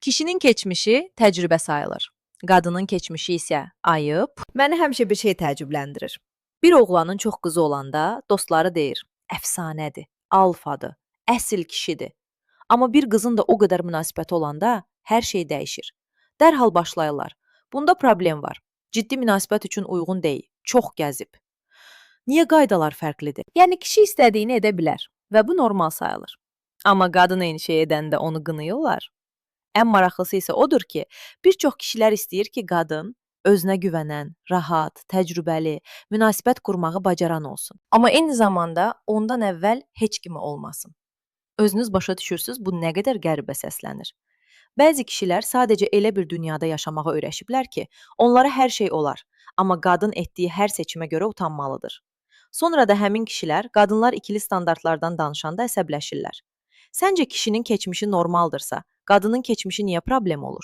Kişinin keçmişi təcrübə sayılır. Qadının keçmişi isə ayıb. Məni həmişə bir şey təəccübləndirir. Bir oğlanın çox qızı olanda dostları deyir, əfsanədir, alfadır, əsl kişidir. Amma bir qızın da o qədər münasibəti olanda hər şey dəyişir. Dərhal başlayırlar. Bunda problem var. Ciddi münasibət üçün uyğun deyil, çox gəzib. Niyə qaydalar fərqlidir? Yəni kişi istədiyini edə bilər və bu normal sayılır. Amma qadın eyni şey edəndə onu qınayırlar. Ən maraqlısı isə odur ki, bir çox kişilər istəyir ki, qadın özünə güvənən, rahat, təcrübəli, münasibət qurmağı bacaran olsun. Amma eyni zamanda ondan əvvəl heç kimi olmasın. Özünüz başa düşürsüz, bu nə qədər qəribə səslənir. Bəzi kişilər sadəcə elə bir dünyada yaşamağa öyrəşiblər ki, onlara hər şey olar, amma qadın etdiyi hər seçimə görə utanmalıdır. Sonra da həmin kişilər qadınlar ikili standartlardan danışanda əsəbləşirlər. Səncə kişinin keçmişi normaldırsa, qadının keçmişi niyə problem olur?